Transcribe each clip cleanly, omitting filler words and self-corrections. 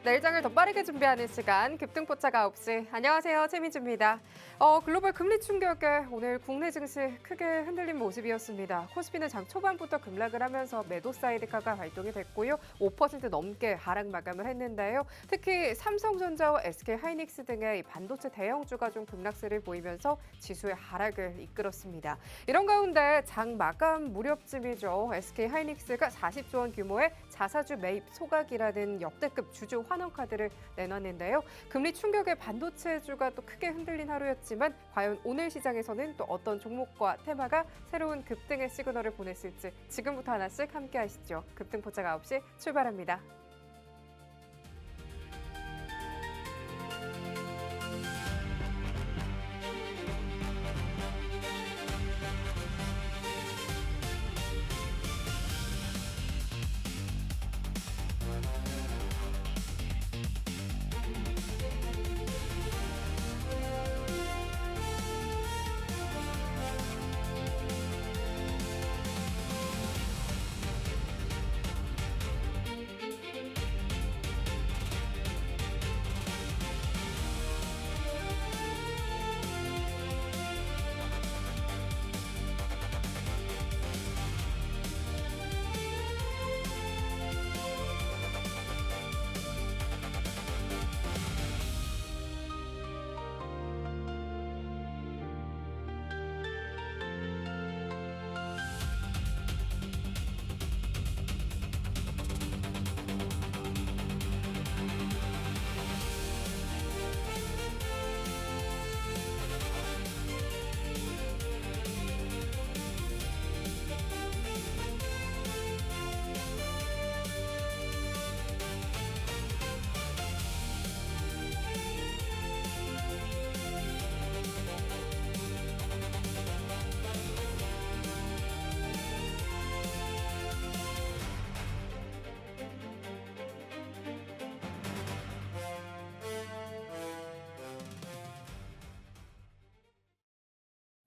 내일장을 더 빠르게 준비하는 시간 급등포착 9시. 안녕하세요. 최민주입니다. 글로벌 금리 충격에 오늘 국내 증시 크게 흔들린 모습이었습니다. 코스피는 장 초반부터 급락을 하면서 매도 사이드카가 발동이 됐고요. 5% 넘게 하락 마감을 했는데요. 특히 삼성전자와 SK하이닉스 등의 반도체 대형주가 좀 급락세를 보이면서 지수의 하락을 이끌었습니다. 이런 가운데 장 마감 무렵쯤이죠. SK하이닉스가 40조 원 규모의 자사주 매입 소각이라는 역대급 주주 환원카드를 내놨는데요. 금리 충격에 반도체주가 또 크게 흔들린 하루였지만 과연 오늘 시장에서는 또 어떤 종목과 테마가 새로운 급등의 시그널을 보냈을지 지금부터 하나씩 함께 하시죠. 급등포착 9시 출발합니다.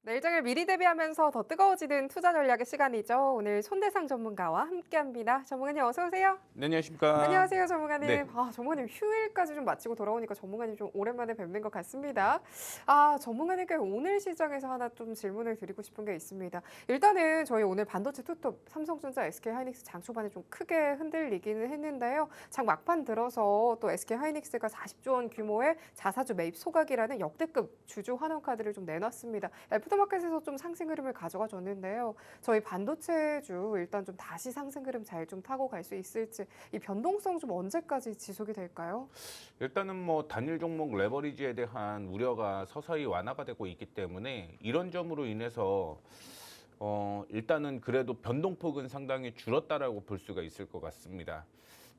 내일장을 미리 대비하면서 더 뜨거워지는 투자 전략의 시간이죠. 오늘 손대상 전문가와 함께합니다. 전문가님 어서 오세요. 네, 안녕하십니까. 안녕하세요, 전문가님. 네. 전문가님 휴일까지 좀 마치고 돌아오니까 전문가님 좀 오랜만에 뵙는 것 같습니다. 전문가님께 오늘 시장에서 하나 좀 질문을 드리고 싶은 게 있습니다. 일단은 저희 오늘 반도체 투톱 삼성전자, SK하이닉스 장 초반에 좀 크게 흔들리기는 했는데요. 장 막판 들어서 또 SK하이닉스가 40조 원 규모의 자사주 매입 소각이라는 역대급 주주 환원 카드를 좀 내놨습니다. 애프터마켓에서 좀 상승 흐름을 가져가 줬는데요. 저희 반도체주 일단 좀 다시 상승 흐름 잘 좀 타고 갈 수 있을지 이 변동성 좀 언제까지 지속이 될까요? 일단은 뭐 단일 종목 레버리지에 대한 우려가 서서히 완화가 되고 있기 때문에 이런 점으로 인해서 일단은 그래도 변동폭은 상당히 줄었다라고 볼 수가 있을 것 같습니다.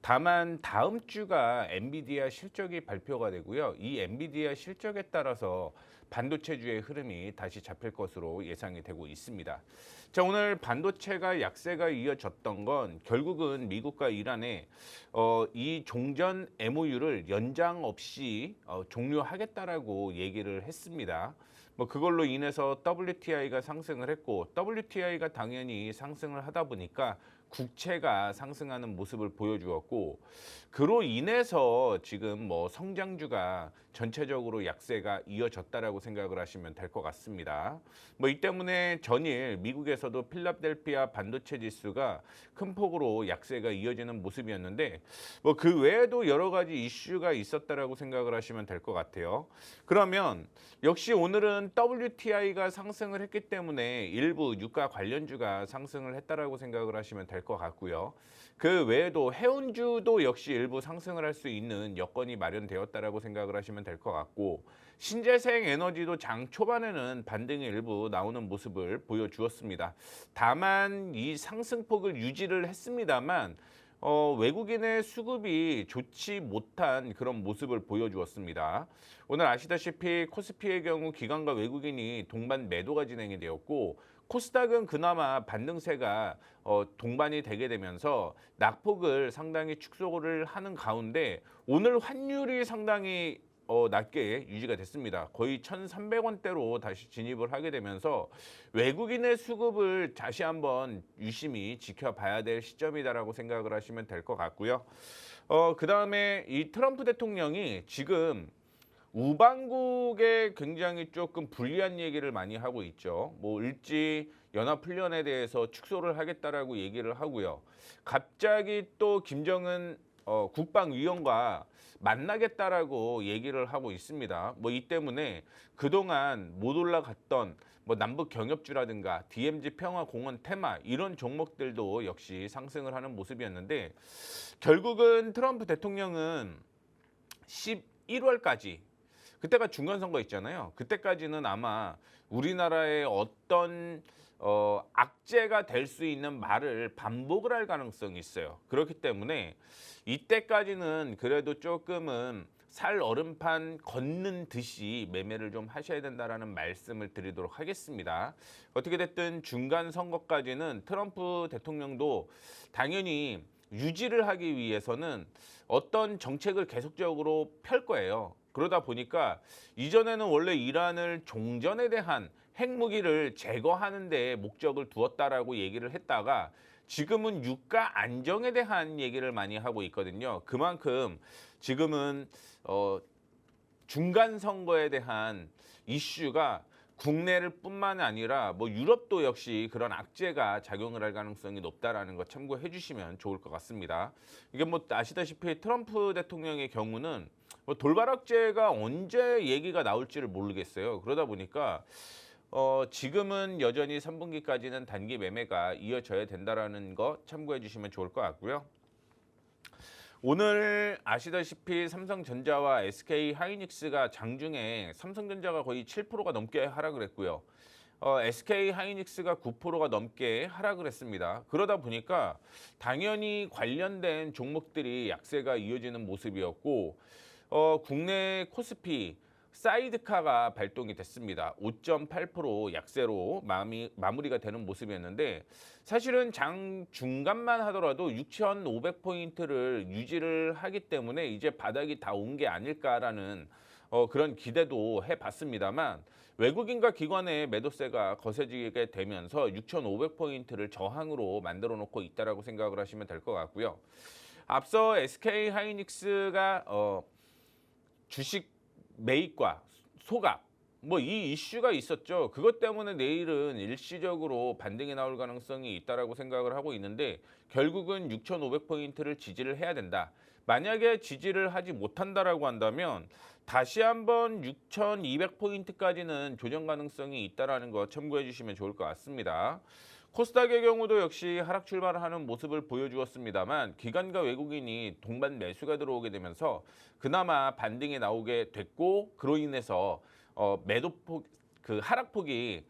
다만 다음 주가 엔비디아 실적이 발표가 되고요. 이 엔비디아 실적에 따라서 반도체주의 흐름이 다시 잡힐 것으로 예상이 되고 있습니다. 자, 오늘 반도체가 약세가 이어졌던 건 결국은 미국과 이란의 이 종전 MOU를 연장 없이 종료하겠다라고 얘기를 했습니다. 뭐 그걸로 인해서 WTI가 상승을 했고 WTI가 당연히 상승을 하다 보니까 국채가 상승하는 모습을 보여주었고 그로 인해서 지금 뭐 성장주가 전체적으로 약세가 이어졌다라고 생각을 하시면 될 것 같습니다. 뭐 이 때문에 전일 미국에서도 필라델피아 반도체 지수가 큰 폭으로 약세가 이어지는 모습이었는데 뭐 그 외에도 여러 가지 이슈가 있었다라고 생각을 하시면 될 것 같아요. 그러면 역시 오늘은 WTI가 상승을 했기 때문에 일부 유가 관련주가 상승을 했다라고 생각을 하시면 될 것 같고요. 그 외에도 해운주도 역시 일부 상승을 할 수 있는 여건이 마련되었다라고 생각을 하시면 될 것 같고 신재생 에너지도 장 초반에는 반등이 일부 나오는 모습을 보여주었습니다. 다만 이 상승폭을 유지를 했습니다만 외국인의 수급이 좋지 못한 그런 모습을 보여주었습니다. 오늘 아시다시피 코스피의 경우 기관과 외국인이 동반 매도가 진행이 되었고 코스닥은 그나마 반등세가 동반이 되게 되면서 낙폭을 상당히 축소를 하는 가운데 오늘 환율이 상당히 낮게 유지가 됐습니다. 거의 1,300원대로 다시 진입을 하게 되면서 외국인의 수급을 다시 한번 유심히 지켜봐야 될 시점이다라고 생각을 하시면 될 것 같고요. 그다음에 이 트럼프 대통령이 지금 우방국에 굉장히 조금 불리한 얘기를 많이 하고 있죠. 뭐 일지 연합훈련에 대해서 축소를 하겠다라고 얘기를 하고요. 갑자기 또 김정은 국방위원과 만나겠다라고 얘기를 하고 있습니다. 뭐 이 때문에 그동안 못 올라갔던 뭐 남북 경협주라든가 DMZ 평화공원 테마 이런 종목들도 역시 상승을 하는 모습이었는데 결국은 트럼프 대통령은 11월까지 그때가 중간선거 있잖아요. 그때까지는 아마 우리나라의 어떤 악재가 될 수 있는 말을 반복을 할 가능성이 있어요. 그렇기 때문에 이때까지는 그래도 조금은 살 얼음판 걷는 듯이 매매를 좀 하셔야 된다라는 말씀을 드리도록 하겠습니다. 어떻게 됐든 중간 선거까지는 트럼프 대통령도 당연히 유지를 하기 위해서는 어떤 정책을 계속적으로 펼 거예요. 그러다 보니까 이전에는 원래 이란을 종전에 대한 핵무기를 제거하는 데 목적을 두었다라고 얘기를 했다가 지금은 유가 안정에 대한 얘기를 많이 하고 있거든요. 그만큼 지금은 중간 선거에 대한 이슈가 국내를 뿐만 아니라 뭐 유럽도 역시 그런 악재가 작용을 할 가능성이 높다라는 거 참고해 주시면 좋을 것 같습니다. 이게 뭐 아시다시피 트럼프 대통령의 경우는 뭐 돌발 악재가 언제 얘기가 나올지를 모르겠어요. 그러다 보니까 지금은 여전히 3분기까지는 단기 매매가 이어져야 된다라는 거 참고해 주시면 좋을 것 같고요. 오늘 아시다시피 삼성전자와 SK 하이닉스가 장중에 삼성전자가 거의 7%가 넘게 하락을 했고요. SK 하이닉스가 9%가 넘게 하락을 했습니다. 그러다 보니까 당연히 관련된 종목들이 약세가 이어지는 모습이었고 국내 코스피 사이드카가 발동이 됐습니다. 5.8% 약세로 마무리가 되는 모습이었는데 사실은 장 중간만 하더라도 6,500포인트를 유지를 하기 때문에 이제 바닥이 다 온 게 아닐까라는 그런 기대도 해봤습니다만 외국인과 기관의 매도세가 거세지게 되면서 6,500포인트를 저항으로 만들어 놓고 있다라고 생각을 하시면 될 것 같고요. 앞서 SK 하이닉스가 주식 매입과 소각 뭐 이 이슈가 있었죠. 그것 때문에 내일은 일시적으로 반등이 나올 가능성이 있다라고 생각을 하고 있는데 결국은 6,500포인트를 지지를 해야 된다. 만약에 지지를 하지 못한다라고 한다면 다시 한번 6,200포인트까지는 조정 가능성이 있다라는 거 참고해 주시면 좋을 것 같습니다. 코스닥의 경우도 역시 하락 출발을 하는 모습을 보여주었습니다.만 기관과 외국인이 동반 매수가 들어오게 되면서 그나마 반등이 나오게 됐고 그로 인해서 매도폭 그 하락폭이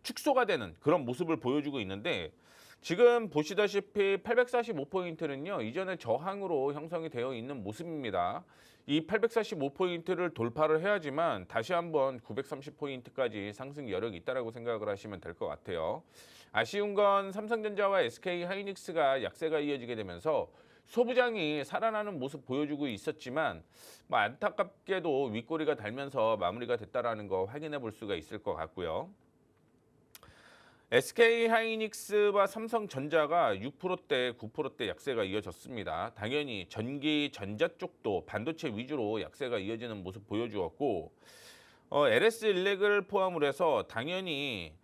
축소가 되는 그런 모습을 보여주고 있는데 지금 보시다시피 845포인트는요. 이전에 저항으로 형성이 되어 있는 모습입니다. 이 845포인트를 돌파를 해야지만 다시 한번 930포인트까지 상승 여력이 있다라고 생각을 하시면 될 것 같아요. 아쉬운 건 삼성전자와 SK 하이닉스가 약세가 이어지게 되면서 소부장이 살아나는 모습 보여주고 있었지만 뭐 안타깝게도 윗꼬리가 달면서 마무리가 됐다라는 거 확인해 볼 수가 있을 것 같고요. SK 하이닉스와 삼성전자가 6%대, 9%대 약세가 이어졌습니다. 당연히 전기, 전자 쪽도 반도체 위주로 약세가 이어지는 모습 보여주었고 LS 일렉을 포함을 해서 당연히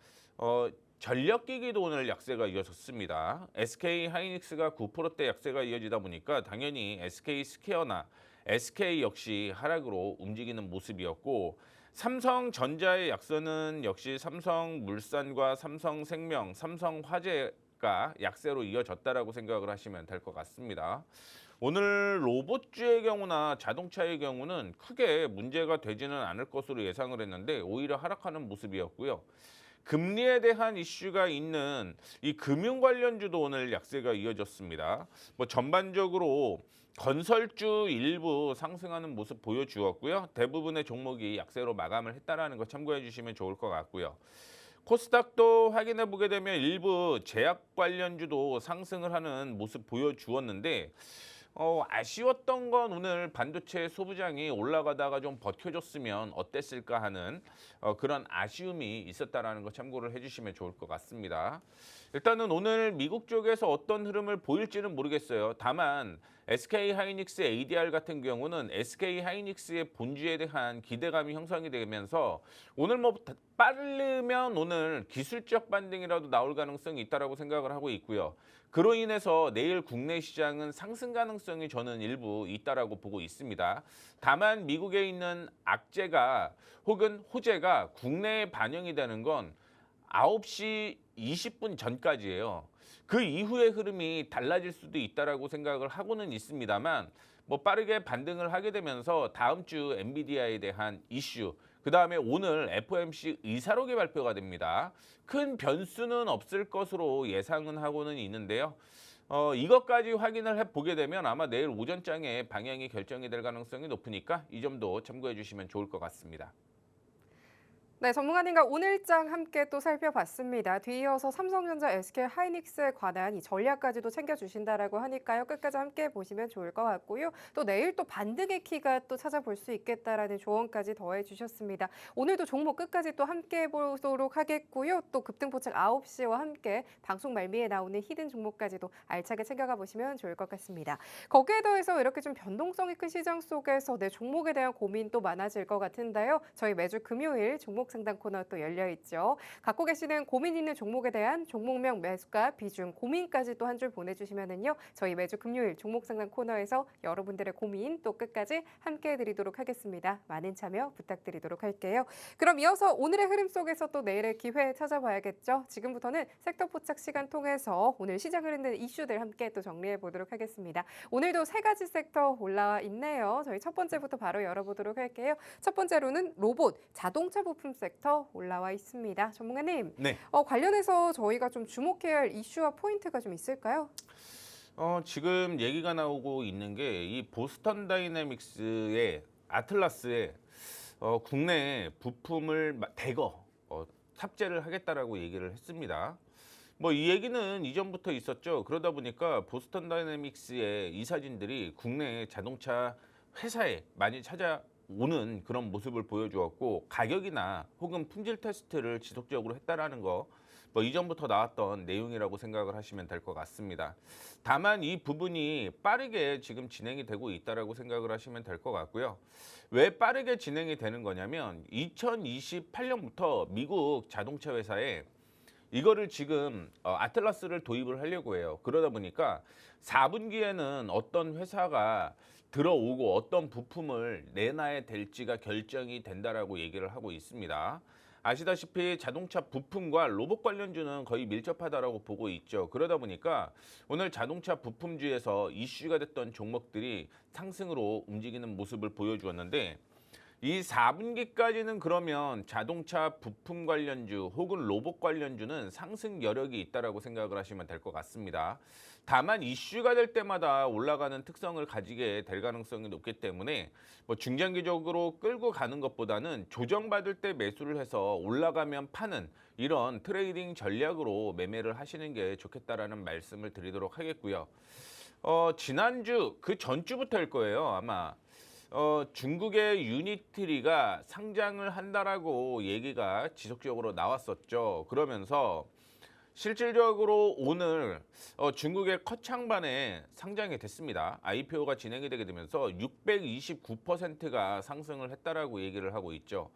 전력기기도 오늘 약세가 이어졌습니다. SK 하이닉스가 9%대 약세가 이어지다 보니까 당연히 SK 스퀘어나 SK 역시 하락으로 움직이는 모습이었고 삼성전자의 약세는 역시 삼성물산과 삼성생명, 삼성화재가 약세로 이어졌다라고 생각을 하시면 될 것 같습니다. 오늘 로봇주의 경우나 자동차의 경우는 크게 문제가 되지는 않을 것으로 예상을 했는데 오히려 하락하는 모습이었고요. 금리에 대한 이슈가 있는 이 금융 관련주도 오늘 약세가 이어졌습니다. 뭐 전반적으로 건설주 일부 상승하는 모습 보여주었고요. 대부분의 종목이 약세로 마감을 했다라는 거 참고해 주시면 좋을 것 같고요. 코스닥도 확인해 보게 되면 일부 제약 관련주도 상승을 하는 모습 보여주었는데 아쉬웠던 건 오늘 반도체 소부장이 올라가다가 좀 버텨줬으면 어땠을까 하는 그런 아쉬움이 있었다라는 거 참고를 해주시면 좋을 것 같습니다. 일단은 오늘 미국 쪽에서 어떤 흐름을 보일지는 모르겠어요. 다만 SK 하이닉스 ADR 같은 경우는 SK 하이닉스의 본주에 대한 기대감이 형성이 되면서 오늘 뭐 빠르면 오늘 기술적 반등이라도 나올 가능성이 있다라고 생각을 하고 있고요. 그로 인해서 내일 국내 시장은 상승 가능성이 저는 일부 있다라고 보고 있습니다. 다만 미국에 있는 악재가 혹은 호재가 국내에 반영이 되는 건 9시 20분 전까지예요. 그 이후의 흐름이 달라질 수도 있다라고 생각을 하고는 있습니다만 뭐 빠르게 반등을 하게 되면서 다음 주 엔비디아에 대한 이슈, 그다음에 오늘 FOMC 의사록이 발표가 됩니다. 큰 변수는 없을 것으로 예상은 하고는 있는데요. 이것까지 확인을 해보게 되면 아마 내일 오전장에 방향이 결정이 될 가능성이 높으니까 이 점도 참고해 주시면 좋을 것 같습니다. 네, 전문가님과 오늘장 함께 또 살펴봤습니다. 뒤이어서 삼성전자, SK 하이닉스에 관한 이 전략까지도 챙겨주신다라고 하니까요. 끝까지 함께 보시면 좋을 것 같고요. 또 내일 또 반등의 키가 또 찾아볼 수 있겠다라는 조언까지 더해주셨습니다. 오늘도 종목 끝까지 또 함께 보도록 하겠고요. 또 급등포착 9시와 함께 방송 말미에 나오는 히든 종목까지도 알차게 챙겨가 보시면 좋을 것 같습니다. 거기에 더해서 이렇게 좀 변동성이 큰 시장 속에서 내 종목에 대한 고민 또 많아질 것 같은데요. 저희 매주 금요일 종목 상담 코너 또 열려 있죠. 갖고 계시는 고민 있는 종목에 대한 종목명, 매수가, 비중, 고민까지 또 한 줄 보내주시면은요. 저희 매주 금요일 종목 상담 코너에서 여러분들의 고민 또 끝까지 함께 해드리도록 하겠습니다. 많은 참여 부탁드리도록 할게요. 그럼 이어서 오늘의 흐름 속에서 또 내일의 기회 찾아봐야겠죠. 지금부터는 섹터 포착 시간 통해서 오늘 시장을 흔드는 이슈들 함께 또 정리해 보도록 하겠습니다. 오늘도 세 가지 섹터 올라와 있네요. 저희 첫 번째부터 바로 열어보도록 할게요. 첫 번째로는 로봇, 자동차 부품 섹터 올라와 있습니다. 전문가님, 네. 관련해서 저희가 좀 주목해야 할 이슈와 포인트가 좀 있을까요? 지금 얘기가 나오고 있는 게 이 보스턴 다이내믹스의 아틀라스에 국내 부품을 대거 탑재를 하겠다라고 얘기를 했습니다. 뭐 이 얘기는 이전부터 있었죠. 그러다 보니까 보스턴 다이내믹스의 이사진들이 국내 자동차 회사에 많이 찾아오는 그런 모습을 보여주었고 가격이나 혹은 품질 테스트를 지속적으로 했다라는 거 뭐 이전부터 나왔던 내용이라고 생각을 하시면 될 것 같습니다. 다만 이 부분이 빠르게 지금 진행이 되고 있다라고 생각을 하시면 될 것 같고요. 왜 빠르게 진행이 되는 거냐면 2028년부터 미국 자동차 회사에 이거를 지금 아틀라스를 도입을 하려고 해요. 그러다 보니까 4분기에는 어떤 회사가 들어오고 어떤 부품을 내놔야 될지가 결정이 된다라고 얘기를 하고 있습니다. 아시다시피 자동차 부품과 로봇 관련주는 거의 밀접하다라고 보고 있죠. 그러다 보니까 오늘 자동차 부품주에서 이슈가 됐던 종목들이 상승으로 움직이는 모습을 보여주었는데 이 4분기까지는 그러면 자동차 부품 관련주 혹은 로봇 관련주는 상승 여력이 있다라고 생각을 하시면 될 것 같습니다. 다만 이슈가 될 때마다 올라가는 특성을 가지게 될 가능성이 높기 때문에 뭐 중장기적으로 끌고 가는 것보다는 조정받을 때 매수를 해서 올라가면 파는 이런 트레이딩 전략으로 매매를 하시는 게 좋겠다라는 말씀을 드리도록 하겠고요. 지난주 그 전주부터일 거예요, 아마. 중국의 유니트리가 상장을 한다라고 얘기가 지속적으로 나왔었죠. 그러면서 실질적으로 오늘 중국의 커창반에 상장이 됐습니다. IPO가 진행이 되게 되면서 629%가 상승을 했다라고 얘기를 하고 있죠.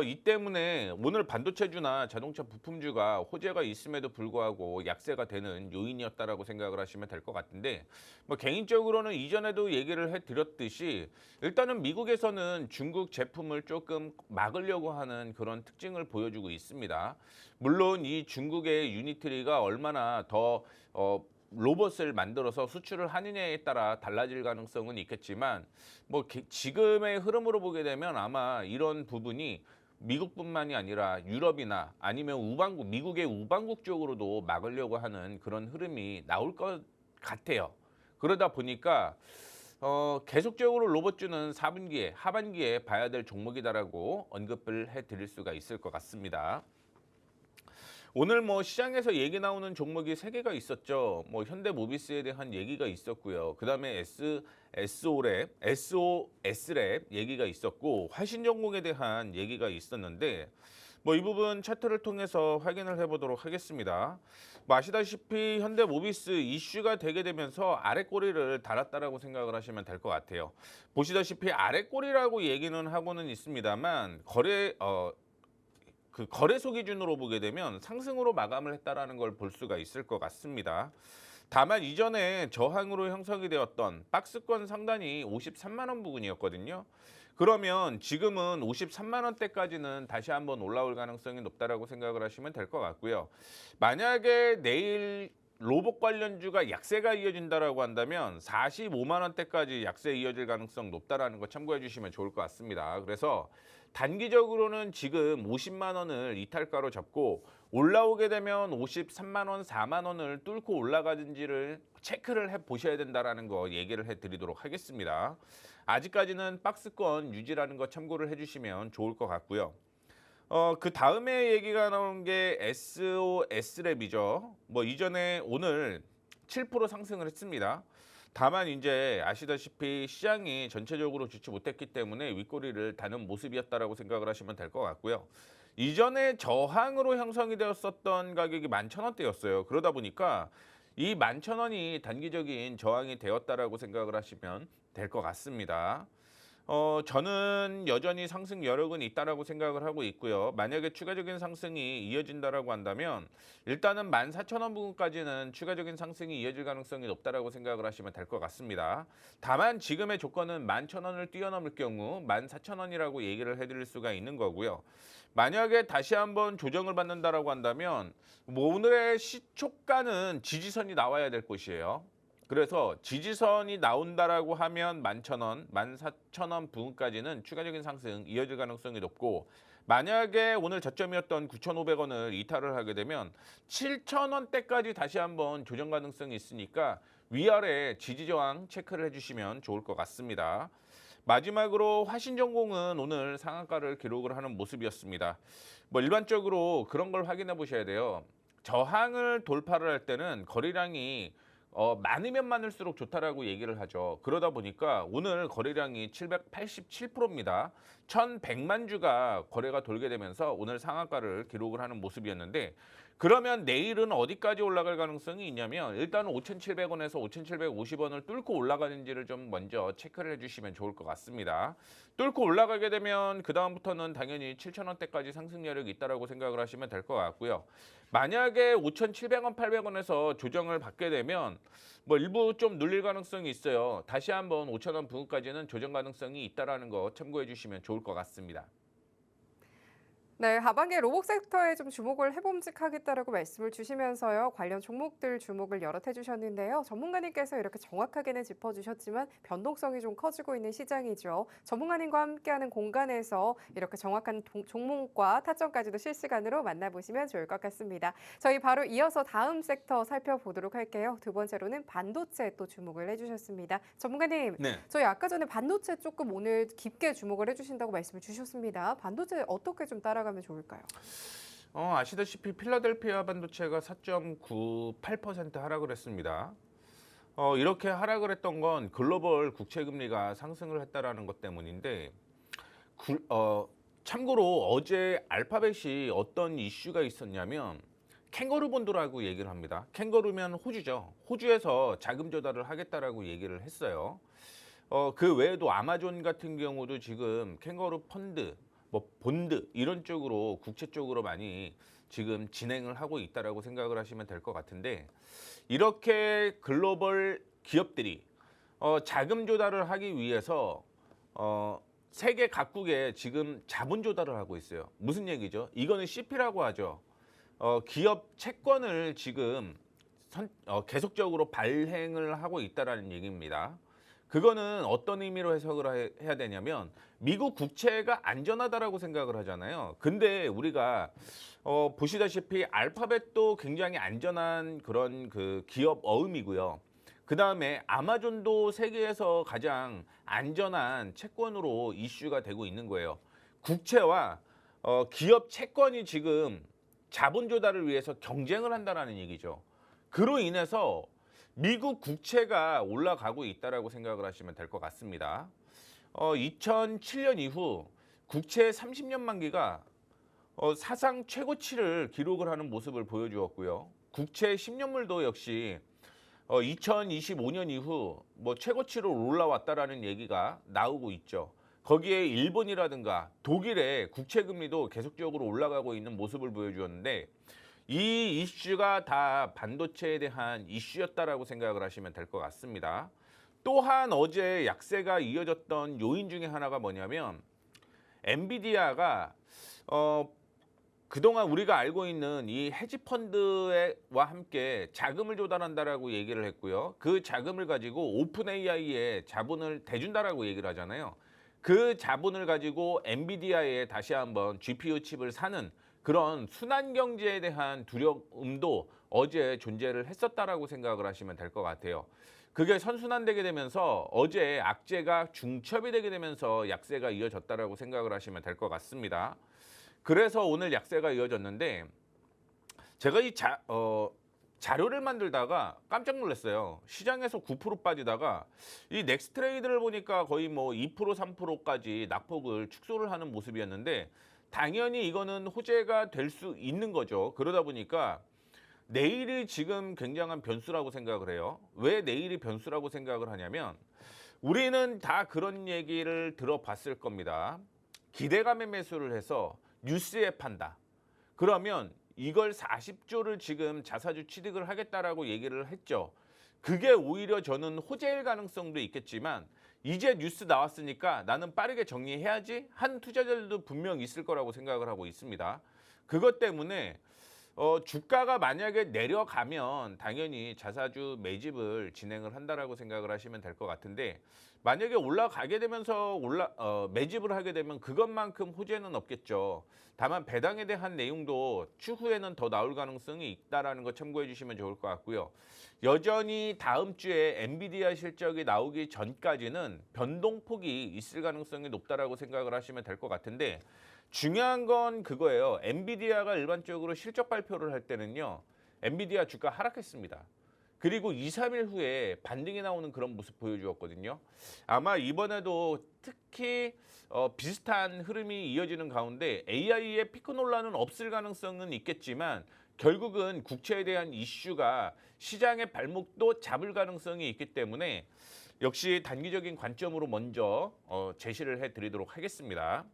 이 때문에 오늘 반도체주나 자동차 부품주가 호재가 있음에도 불구하고 약세가 되는 요인이었다라고 생각을 하시면 될 것 같은데 뭐 개인적으로는 이전에도 얘기를 해드렸듯이 일단은 미국에서는 중국 제품을 조금 막으려고 하는 그런 특징을 보여주고 있습니다. 물론 이 중국의 유니트리가 얼마나 더 로봇을 만들어서 수출을 하느냐에 따라 달라질 가능성은 있겠지만 뭐 지금의 흐름으로 보게 되면 아마 이런 부분이 미국뿐만이 아니라 유럽이나 아니면 미국의 우방국 쪽으로도 막으려고 하는 그런 흐름이 나올 것 같아요. 그러다 보니까 계속적으로 로봇주는 4분기에 하반기에 봐야 될 종목이다라고 언급을 해드릴 수가 있을 것 같습니다. 오늘 뭐 시장에서 얘기 나오는 종목이 세 개가 있었죠. 뭐 현대모비스에 대한 얘기가 있었고요. 그다음에 SOS랩 얘기가 있었고 화신전공에 대한 얘기가 있었는데 뭐 이 부분 차트를 통해서 확인을 해보도록 하겠습니다. 뭐 아시다시피 현대모비스 이슈가 되게 되면서 아래 꼬리를 달았다라고 생각을 하시면 될 것 같아요. 보시다시피 아래 꼬리라고 얘기는 하고는 있습니다만 거래소 기준으로 보게 되면 상승으로 마감을 했다라는 걸 볼 수가 있을 것 같습니다. 다만 이전에 저항으로 형성이 되었던 박스권 상단이 53만 원 부근이었거든요. 그러면 지금은 53만 원대까지는 다시 한번 올라올 가능성이 높다라고 생각을 하시면 될 것 같고요. 만약에 내일 로봇 관련주가 약세가 이어진다라고 한다면 45만 원대까지 약세 이어질 가능성 높다라는 거 참고해 주시면 좋을 것 같습니다. 그래서 단기적으로는 지금 50만 원을 이탈가로 잡고 올라오게 되면 53만 원, 4만 원을 뚫고 올라가는지를 체크를 해 보셔야 된다라는 거 얘기를 해 드리도록 하겠습니다. 아직까지는 박스권 유지라는 거 참고를 해 주시면 좋을 것 같고요. 그 다음에 얘기가 나온 게 SOS랩이죠. 뭐 이전에 오늘 7% 상승을 했습니다. 다만 이제 아시다시피 시장이 전체적으로 좋지 못했기 때문에 윗꼬리를 다는 모습이었다라고 생각을 하시면 될 것 같고요. 이전에 저항으로 형성이 되었었던 가격이 11,000원대였어요. 그러다 보니까 이 11,000원이 단기적인 저항이 되었다라고 생각을 하시면 될 것 같습니다. 저는 여전히 상승 여력은 있다라고 생각을 하고 있고요. 만약에 추가적인 상승이 이어진다라고 한다면 일단은 14,000원 부근까지는 추가적인 상승이 이어질 가능성이 높다라고 생각을 하시면 될 것 같습니다. 다만 지금의 조건은 11,000원을 뛰어넘을 경우 14,000원이라고 얘기를 해드릴 수가 있는 거고요. 만약에 다시 한번 조정을 받는다라고 한다면 뭐 오늘의 시초가는 지지선이 나와야 될 곳이에요. 그래서 지지선이 나온다라고 하면 11,000원, 14,000원 부근까지는 추가적인 상승 이어질 가능성이 높고 만약에 오늘 저점이었던 9,500원을 이탈을 하게 되면 7,000원대까지 다시 한번 조정 가능성이 있으니까 위아래 지지 저항 체크를 해주시면 좋을 것 같습니다. 마지막으로 화신전공은 오늘 상한가를 기록을 하는 모습이었습니다. 뭐 일반적으로 그런 걸 확인해 보셔야 돼요. 저항을 돌파를 할 때는 거래량이 많으면 많을수록 좋다라고 얘기를 하죠. 그러다 보니까 오늘 거래량이 787%입니다. 1,100만 주가 거래가 돌게 되면서 오늘 상한가를 기록을 하는 모습이었는데 그러면 내일은 어디까지 올라갈 가능성이 있냐면 일단은 5,700원에서 5,750원을 뚫고 올라가는지를 좀 먼저 체크를 해주시면 좋을 것 같습니다. 뚫고 올라가게 되면 그 다음부터는 당연히 7,000원대까지 상승 여력이 있다라고 생각을 하시면 될 것 같고요. 만약에 5,700원, 800원에서 조정을 받게 되면 뭐 일부 좀 눌릴 가능성이 있어요. 다시 한번 5,000원 부근까지는 조정 가능성이 있다라는 거 참고해 주시면 좋을 것 같습니다. 네, 하반기에 로봇 섹터에 좀 주목을 해봄직하겠다라고 말씀을 주시면서요. 관련 종목들 주목을 여럿 해주셨는데요. 전문가님께서 이렇게 정확하게는 짚어주셨지만 변동성이 좀 커지고 있는 시장이죠. 전문가님과 함께하는 공간에서 이렇게 정확한 종목과 타점까지도 실시간으로 만나보시면 좋을 것 같습니다. 저희 바로 이어서 다음 섹터 살펴보도록 할게요. 두 번째로는 반도체 또 주목을 해주셨습니다. 전문가님, 네. 저희 아까 전에 반도체 조금 오늘 깊게 주목을 해주신다고 말씀을 주셨습니다. 반도체 어떻게 좀 따라가면 좋을까요? 아시다시피 필라델피아 반도체가 4.98% 하락을 했습니다. 이렇게 하락을 했던 건 글로벌 국채 금리가 상승을 했다라는 것 때문인데 참고로 어제 알파벳이 어떤 이슈가 있었냐면 캥거루 본드라고 얘기를 합니다. 캥거루면 호주죠. 호주에서 자금 조달을 하겠다라고 얘기를 했어요. 그 외에도 아마존 같은 경우도 지금 캥거루 펀드, 뭐 본드 이런 쪽으로 국채 쪽으로 많이 지금 진행을 하고 있다라고 생각을 하시면 될 것 같은데 이렇게 글로벌 기업들이 자금 조달을 하기 위해서 세계 각국에 지금 자본 조달을 하고 있어요. 무슨 얘기죠? 이거는 CP라고 하죠. 기업 채권을 지금 계속적으로 발행을 하고 있다라는 얘기입니다. 그거는 어떤 의미로 해석을 해야 되냐면 미국 국채가 안전하다라고 생각을 하잖아요. 근데 우리가 보시다시피 알파벳도 굉장히 안전한 그런 그 기업 어음이고요. 그 다음에 아마존도 세계에서 가장 안전한 채권으로 이슈가 되고 있는 거예요. 국채와 기업 채권이 지금 자본 조달을 위해서 경쟁을 한다라는 얘기죠. 그로 인해서 미국 국채가 올라가고 있다라고 생각을 하시면 될 것 같습니다. 2007년 이후 국채 30년 만기가 사상 최고치를 기록을 하는 모습을 보여주었고요. 국채 10년물도 역시 2025년 이후 뭐 최고치로 올라왔다라는 얘기가 나오고 있죠. 거기에 일본이라든가 독일의 국채 금리도 계속적으로 올라가고 있는 모습을 보여주었는데 이 이슈가 다 반도체에 대한 이슈였다라고 생각을 하시면 될 것 같습니다. 또한 어제 약세가 이어졌던 요인 중에 하나가 뭐냐면 엔비디아가 그동안 우리가 알고 있는 이 헤지 펀드와 함께 자금을 조달한다라고 얘기를 했고요. 그 자금을 가지고 오픈 AI에 자본을 대준다라고 얘기를 하잖아요. 그 자본을 가지고 엔비디아에 다시 한번 GPU 칩을 사는 그런 순환 경제에 대한 두려움도 어제 존재를 했었다라고 생각을 하시면 될 것 같아요. 그게 선순환되게 되면서 어제 악재가 중첩이 되게 되면서 약세가 이어졌다라고 생각을 하시면 될 것 같습니다. 그래서 오늘 약세가 이어졌는데 제가 이 자료를 만들다가 깜짝 놀랐어요. 시장에서 9% 빠지다가 이 넥스트레이드를 보니까 거의 뭐 2% 3%까지 낙폭을 축소를 하는 모습이었는데 당연히 이거는 호재가 될 수 있는 거죠. 그러다 보니까 내일이 지금 굉장한 변수라고 생각을 해요. 왜 내일이 변수라고 생각을 하냐면 우리는 다 그런 얘기를 들어봤을 겁니다. 기대감에 매수를 해서 뉴스에 판다. 그러면 이걸 40조를 지금 자사주 취득을 하겠다라고 얘기를 했죠. 그게 오히려 저는 호재일 가능성도 있겠지만 이제 뉴스 나왔으니까 나는 빠르게 정리해야지 한 투자자들도 분명 있을 거라고 생각을 하고 있습니다. 그것 때문에 주가가 만약에 내려가면 당연히 자사주 매집을 진행을 한다라고 생각을 하시면 될 것 같은데 만약에 올라가게 되면서 매집을 하게 되면 그것만큼 호재는 없겠죠. 다만 배당에 대한 내용도 추후에는 더 나올 가능성이 있다라는 거 참고해 주시면 좋을 것 같고요. 여전히 다음 주에 엔비디아 실적이 나오기 전까지는 변동폭이 있을 가능성이 높다라고 생각을 하시면 될 것 같은데 중요한 건 그거예요. 엔비디아가 일반적으로 실적 발표를 할 때는요. 엔비디아 주가 하락했습니다. 그리고 2, 3일 후에 반등이 나오는 그런 모습 보여주었거든요. 아마 이번에도 특히 비슷한 흐름이 이어지는 가운데 AI의 피크 논란은 없을 가능성은 있겠지만 결국은 국채에 대한 이슈가 시장의 발목도 잡을 가능성이 있기 때문에 역시 단기적인 관점으로 먼저 제시를 해드리도록 하겠습니다.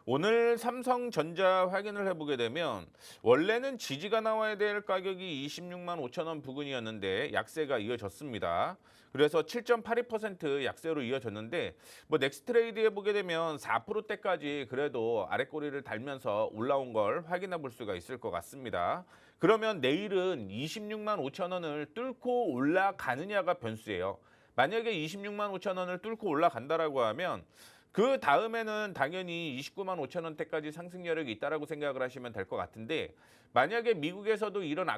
오늘 삼성전자 확인을 해보게 되면 원래는 지지가 나와야 될 가격이 26만 5천 원 부근이었는데 약세가 이어졌습니다. 그래서 7.82% 약세로 이어졌는데 뭐 넥스트레이드에 보게 되면 4%대까지 그래도 아랫꼬리를 달면서 올라온 걸 확인해 볼 수가 있을 것 같습니다. 그러면 내일은 26만 5천 원을 뚫고 올라가느냐가 변수예요. 만약에 26만 5천 원을 뚫고 올라간다라고 하면 그 다음에는 당연히 29만 5천 원대까지 상승 여력이 있다라고 생각을 하시면 될 것 같은데 만약에 미국에서도 이런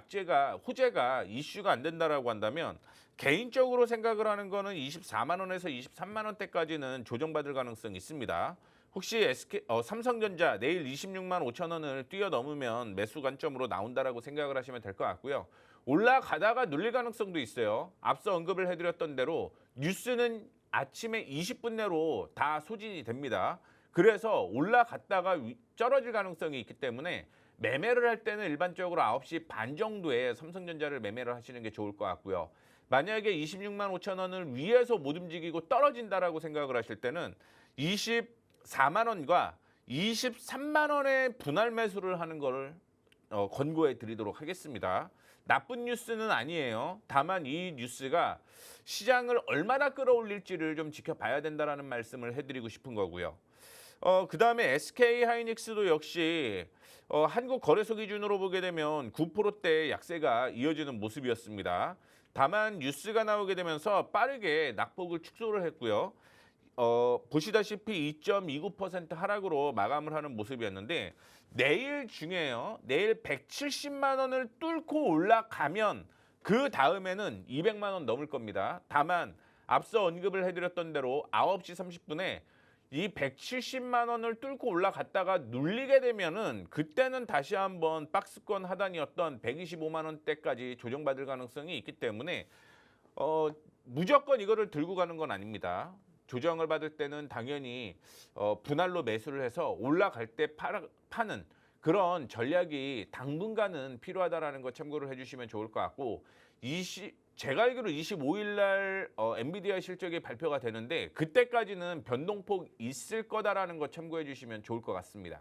호재가 이슈가 안 된다라고 한다면 개인적으로 생각을 하는 거는 24만 원에서 23만 원대까지는 조정받을 가능성이 있습니다. 혹시 삼성전자 내일 26만 5천 원을 뛰어넘으면 매수 관점으로 나온다라고 생각을 하시면 될 것 같고요. 올라가다가 눌릴 가능성도 있어요. 앞서 언급을 해드렸던 대로 뉴스는 아침에 20분 내로 다 소진이 됩니다. 그래서 올라갔다가 떨어질 가능성이 있기 때문에 매매를 할 때는 일반적으로 9시 반 정도에 삼성전자를 매매를 하시는 게 좋을 것 같고요. 만약에 26만 5천 원을 위에서 못 움직이고 떨어진다라고 생각을 하실 때는 24만 원과 23만 원의 분할 매수를 하는 걸 권고해 드리도록 하겠습니다. 나쁜 뉴스는 아니에요. 다만 이 뉴스가 시장을 얼마나 끌어올릴지를 좀 지켜봐야 된다라는 말씀을 해드리고 싶은 거고요. 그다음에 SK 하이닉스도 역시 한국 거래소 기준으로 보게 되면 9%대 약세가 이어지는 모습이었습니다. 다만 뉴스가 나오게 되면서 빠르게 낙폭을 축소를 했고요. 보시다시피 2.29% 하락으로 마감을 하는 모습이었는데 내일 중요해요. 내일 170만 원을 뚫고 올라가면 그 다음에는 200만 원 넘을 겁니다. 다만 앞서 언급을 해드렸던 대로 9시 30분에 이 170만 원을 뚫고 올라갔다가 눌리게 되면은 그때는 다시 한번 박스권 하단이었던 125만 원대까지 조정받을 가능성이 있기 때문에 무조건 이거를 들고 가는 건 아닙니다. 조정을 받을 때는 당연히 분할로 매수를 해서 올라갈 때 파는 그런 전략이 당분간은 필요하다라는 거 참고를 해주시면 좋을 것 같고 제가 알기로 25일 날 엔비디아 실적이 발표가 되는데 그때까지는 변동폭 있을 거다라는 거 참고해 주시면 좋을 것 같습니다.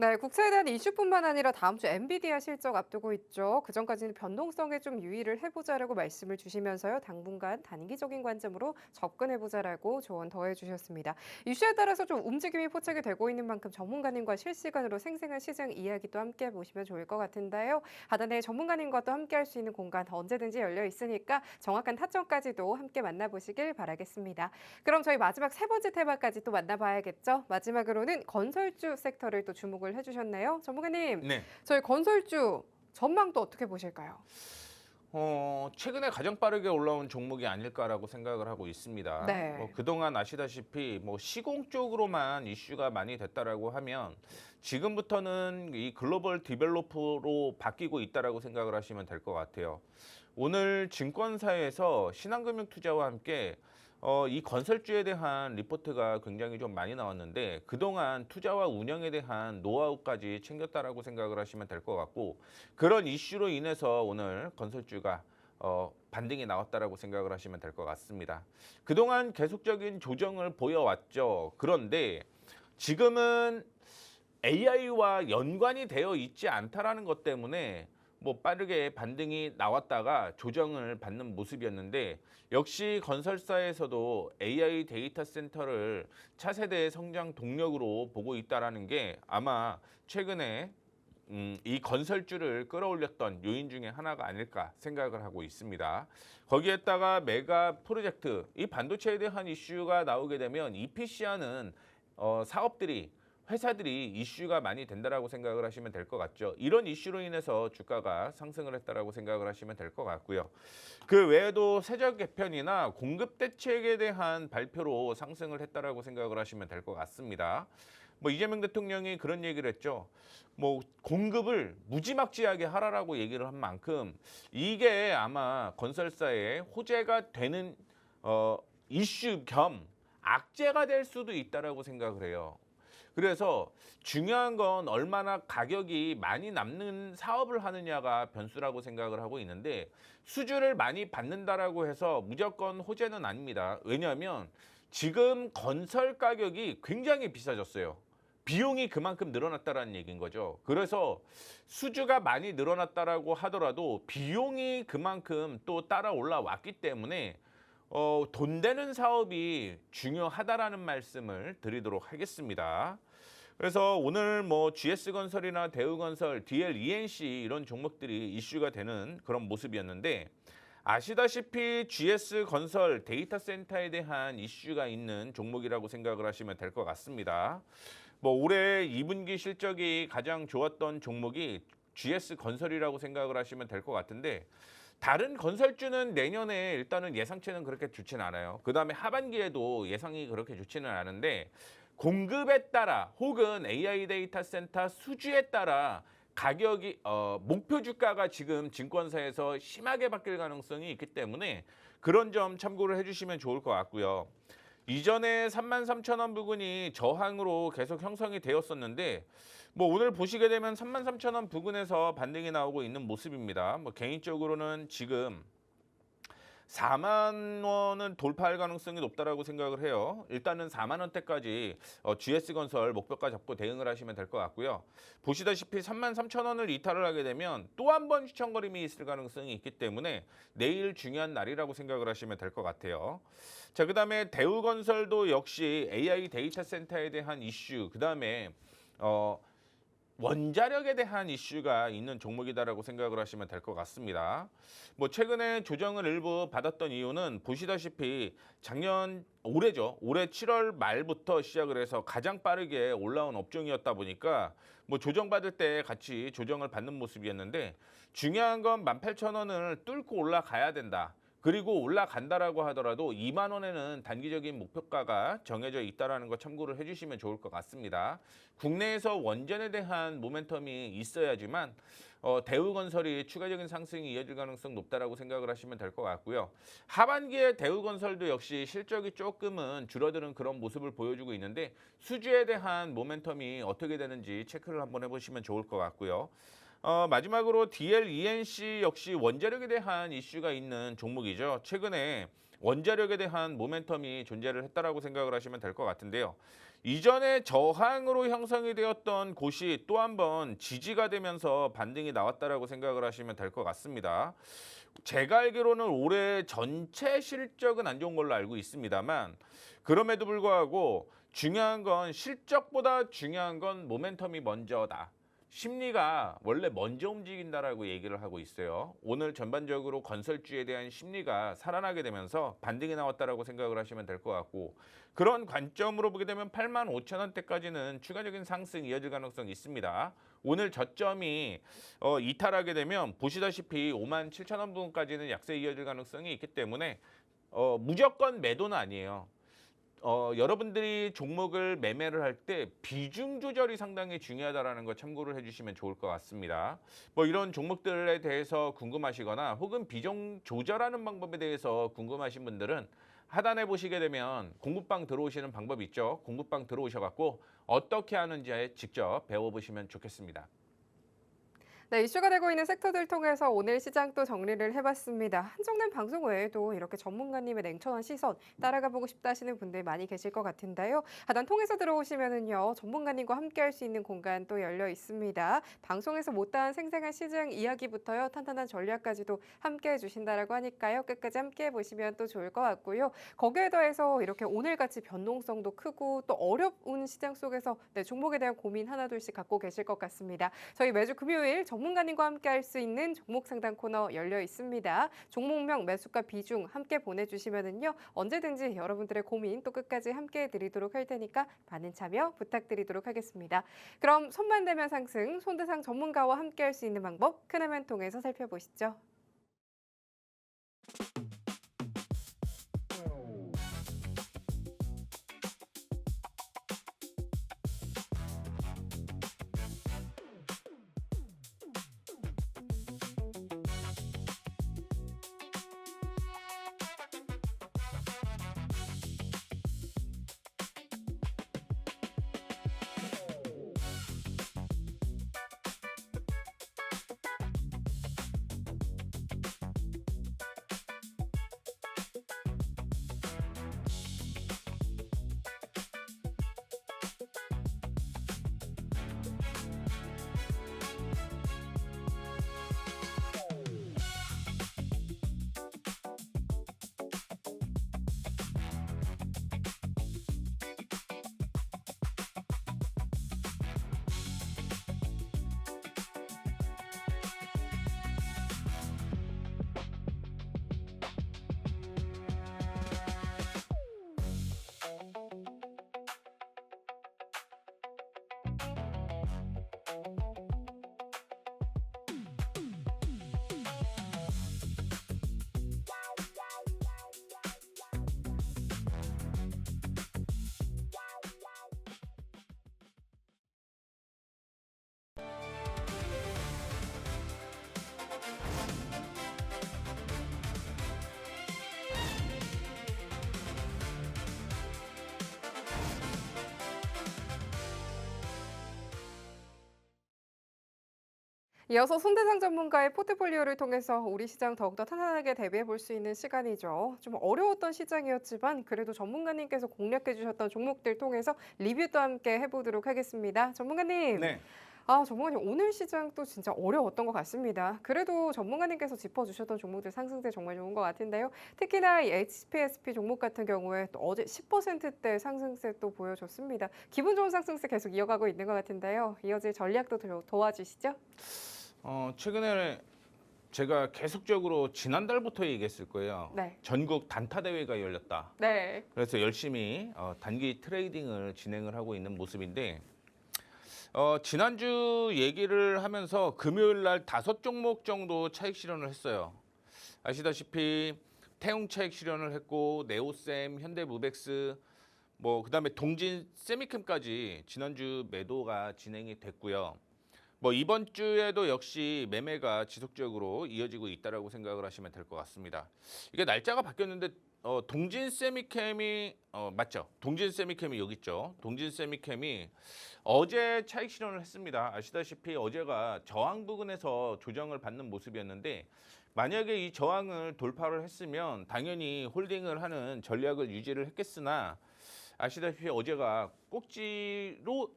네, 국채에 대한 이슈뿐만 아니라 다음 주 엔비디아 실적 앞두고 있죠. 그전까지는 변동성에 좀 유의를 해보자라고 말씀을 주시면서요. 당분간 단기적인 관점으로 접근해보자라고 조언 더해주셨습니다. 이슈에 따라서 좀 움직임이 포착이 되고 있는 만큼 전문가님과 실시간으로 생생한 시장 이야기도 함께 보시면 좋을 것 같은데요. 하단에 전문가님과 또 함께 할 수 있는 공간 언제든지 열려 있으니까 정확한 타점까지도 함께 만나보시길 바라겠습니다. 그럼 저희 마지막 세 번째 테마까지 또 만나봐야겠죠. 마지막으로는 건설주 섹터를 또 주목을 해주셨네요. 전문가님, 네. 저희 건설주 전망도 어떻게 보실까요? 최근에 가장 빠르게 올라온 종목이 아닐까라고 생각을 하고 있습니다. 네. 그동안 아시다시피 시공 쪽으로만 이슈가 많이 됐다라고 하면 지금부터는 이 글로벌 디벨로퍼로 바뀌고 있다라고 생각을 하시면 될 것 같아요. 오늘 증권사에서 신한금융투자와 함께 이 건설주에 대한 리포트가 굉장히 좀 많이 나왔는데 그동안 투자와 운영에 대한 노하우까지 챙겼다라고 생각을 하시면 될 것 같고 그런 이슈로 인해서 오늘 건설주가 반등이 나왔다라고 생각을 하시면 될 것 같습니다. 그동안 계속적인 조정을 보여왔죠. 그런데 지금은 AI와 연관이 되어 있지 않다라는 것 때문에 빠르게 반등이 나왔다가 조정을 받는 모습이었는데 역시 건설사에서도 AI 데이터 센터를 차세대 성장 동력으로 보고 있다라는 게 아마 최근에 이 건설주를 끌어올렸던 요인 중에 하나가 아닐까 생각을 하고 있습니다. 거기에다가 메가 프로젝트, 이 반도체에 대한 이슈가 나오게 되면 EPC하는 사업들이 회사들이 이슈가 많이 된다라고 생각을 하시면 될 것 같죠. 이런 이슈로 인해서 주가가 상승을 했다라고 생각을 하시면 될 것 같고요. 그 외에도 세적 개편이나 공급 대책에 대한 발표로 상승을 했다라고 생각을 하시면 될 것 같습니다. 이재명 대통령이 그런 얘기를 했죠. 공급을 무지막지하게 하라라고 얘기를 한 만큼 이게 아마 건설사의 호재가 되는 이슈 겸 악재가 될 수도 있다라고 생각을 해요. 그래서 중요한 건 얼마나 가격이 많이 남는 사업을 하느냐가 변수라고 생각을 하고 있는데 수주를 많이 받는다라고 해서 무조건 호재는 아닙니다. 왜냐하면 지금 건설 가격이 굉장히 비싸졌어요. 비용이 그만큼 늘어났다라는 얘기인 거죠. 그래서 수주가 많이 늘어났다라고 하더라도 비용이 그만큼 또 따라 올라왔기 때문에 돈 되는 사업이 중요하다라는 말씀을 드리도록 하겠습니다. 그래서 오늘 GS건설이나 대우건설, DLENC 이런 종목들이 이슈가 되는 그런 모습이었는데 아시다시피 GS건설 데이터 센터에 대한 이슈가 있는 종목이라고 생각을 하시면 될 것 같습니다. 올해 2분기 실적이 가장 좋았던 종목이 GS건설이라고 생각을 하시면 될 것 같은데 다른 건설주는 내년에 일단은 예상치는 그렇게 좋지는 않아요. 그다음에 하반기에도 예상이 그렇게 좋지는 않은데 공급에 따라 혹은 AI 데이터 센터 수주에 따라 가격이 목표 주가가 지금 증권사에서 심하게 바뀔 가능성이 있기 때문에 그런 점 참고를 해주시면 좋을 것 같고요. 이전에 33,000원 부근이 저항으로 계속 형성이 되었었는데 오늘 보시게 되면 33,000원 부근에서 반등이 나오고 있는 모습입니다. 개인적으로는 지금 4만 원은 돌파할 가능성이 높다라고 생각을 해요. 일단은 4만 원대까지 GS건설 목표가 잡고 대응을 하시면 될 것 같고요. 보시다시피 33,000원을 이탈을 하게 되면 또 한 번 휘청거림이 있을 가능성이 있기 때문에 내일 중요한 날이라고 생각을 하시면 될 것 같아요. 자, 그다음에 대우건설도 역시 AI 데이터 센터에 대한 이슈, 그다음에 원자력에 대한 이슈가 있는 종목이다라고 생각을 하시면 될 것 같습니다. 최근에 조정을 일부 받았던 이유는 보시다시피 올해죠. 올해 7월 말부터 시작을 해서 가장 빠르게 올라온 업종이었다 보니까 조정받을 때 같이 조정을 받는 모습이었는데 중요한 건 18,000원을 뚫고 올라가야 된다. 그리고 올라간다라고 하더라도 2만 원에는 단기적인 목표가가 정해져 있다라는 거 참고를 해주시면 좋을 것 같습니다. 국내에서 원전에 대한 모멘텀이 있어야지만 대우건설이 추가적인 상승이 이어질 가능성 높다라고 생각을 하시면 될 것 같고요. 하반기에 대우건설도 역시 실적이 조금은 줄어드는 그런 모습을 보여주고 있는데 수주에 대한 모멘텀이 어떻게 되는지 체크를 한번 해보시면 좋을 것 같고요. 마지막으로 DLENC 역시 원자력에 대한 이슈가 있는 종목이죠. 최근에 원자력에 대한 모멘텀이 존재를 했다라고 생각을 하시면 될 것 같은데요. 이전에 저항으로 형성이 되었던 곳이 또 한 번 지지가 되면서 반등이 나왔다라고 생각을 하시면 될 것 같습니다. 제가 알기로는 올해 전체 실적은 안 좋은 걸로 알고 있습니다만 그럼에도 불구하고 중요한 건 실적보다 중요한 건 모멘텀이 먼저다. 심리가 원래 먼저 움직인다라고 얘기를 하고 있어요. 오늘 전반적으로 건설주에 대한 심리가 살아나게 되면서 반등이 나왔다라고 생각을 하시면 될 것 같고 그런 관점으로 보게 되면 85,000원대까지는 추가적인 상승 이어질 가능성이 있습니다. 오늘 저점이 이탈하게 되면 보시다시피 57,000원 부분까지는 약세 이어질 가능성이 있기 때문에 무조건 매도는 아니에요. 여러분들이 종목을 매매를 할 때 비중 조절이 상당히 중요하다라는 거 참고를 해주시면 좋을 것 같습니다. 뭐 이런 종목들에 대해서 궁금하시거나 혹은 비중 조절하는 방법에 대해서 궁금하신 분들은 하단에 보시게 되면 공부방 들어오시는 방법이 있죠. 공부방 들어오셔갖고 어떻게 하는지 직접 배워보시면 좋겠습니다. 네, 이슈가 되고 있는 섹터들 통해서 오늘 시장 또 정리를 해봤습니다. 한정된 방송 외에도 이렇게 전문가님의 냉철한 시선 따라가 보고 싶다 하시는 분들 많이 계실 것 같은데요. 하단 통해서 들어오시면은요, 전문가님과 함께 할 수 있는 공간 또 열려 있습니다. 방송에서 못다한 생생한 시장 이야기부터요, 탄탄한 전략까지도 함께 해주신다라고 하니까요, 끝까지 함께 해보시면 또 좋을 것 같고요. 거기에 더해서 이렇게 오늘같이 변동성도 크고 또 어려운 시장 속에서 네, 종목에 대한 고민 하나둘씩 갖고 계실 것 같습니다. 저희 매주 금요일 전문가님과 함께 할 수 있는 종목 상담 코너 열려 있습니다. 종목명, 매수가 비중 함께 보내주시면은요, 언제든지 여러분들의 고민 또 끝까지 함께 해드리도록 할 테니까 많은 참여 부탁드리도록 하겠습니다. 그럼 손만 대면 상승, 손대상 전문가와 함께 할 수 있는 방법 큰 화면 통해서 살펴보시죠. 이어서 손대상 전문가의 포트폴리오를 통해서 우리 시장 더욱더 탄탄하게 대비해 볼 수 있는 시간이죠. 좀 어려웠던 시장이었지만 그래도 전문가님께서 공략해 주셨던 종목들 통해서 리뷰도 함께 해보도록 하겠습니다. 전문가님. 네. 전문가님 오늘 시장 또 진짜 어려웠던 것 같습니다. 그래도 전문가님께서 짚어주셨던 종목들 상승세 정말 좋은 것 같은데요. 특히나 이 HPSP 종목 같은 경우에 또 어제 10%대 상승세 또 보여줬습니다. 기분 좋은 상승세 계속 이어가고 있는 것 같은데요. 이어질 전략도 도와주시죠. 최근에 제가 계속적으로 지난달부터 얘기했을 거예요. 네. 전국 단타 대회가 열렸다. 네. 그래서 열심히 단기 트레이딩을 진행을 하고 있는 모습인데 지난주 얘기를 하면서 금요일 날 5종목 정도 차익 실현을 했어요. 아시다시피 태웅 차익 실현을 했고 네오셈, 현대무벡스 뭐 그다음에 동진 세미캠까지 지난주 매도가 진행이 됐고요. 뭐 이번 주에도 역시 매매가 지속적으로 이어지고 있다라고 생각을 하시면 될 것 같습니다. 이게 날짜가 바뀌었는데 동진 세미캠이 맞죠? 동진 세미캠이 여기 있죠. 동진 세미캠이 어제 차익 실현을 했습니다. 아시다시피 어제가 저항 부근에서 조정을 받는 모습이었는데 만약에 이 저항을 돌파를 했으면 당연히 홀딩을 하는 전략을 유지를 했겠으나 아시다시피 어제가 꼭지로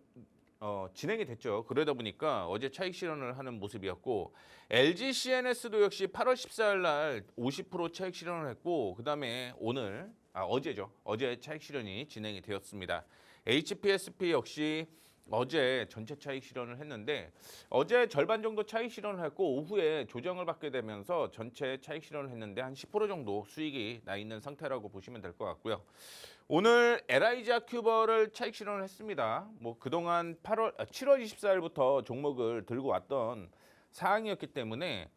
진행이 됐죠. 그러다 보니까 어제 차익 실현을 하는 모습이었고 LG CNS도 역시 8월 14일 날 50% 차익 실현을 했고 그다음에 어제죠. 어제 차익 실현이 진행이 되었습니다. HPSP 역시 어제 전체 차익 실현을 했는데 어제 절반 정도 차익 실현을 했고 오후에 조정을 받게 되면서 전체 차익 실현을 했는데 한 10% 정도 수익이 나 있는 상태라고 보시면 될 것 같고요. 오늘 엘아이자 큐버를 차익 실현을 했습니다. 뭐 그동안 7월 24일부터 종목을 들고 왔던 사항이었기 때문에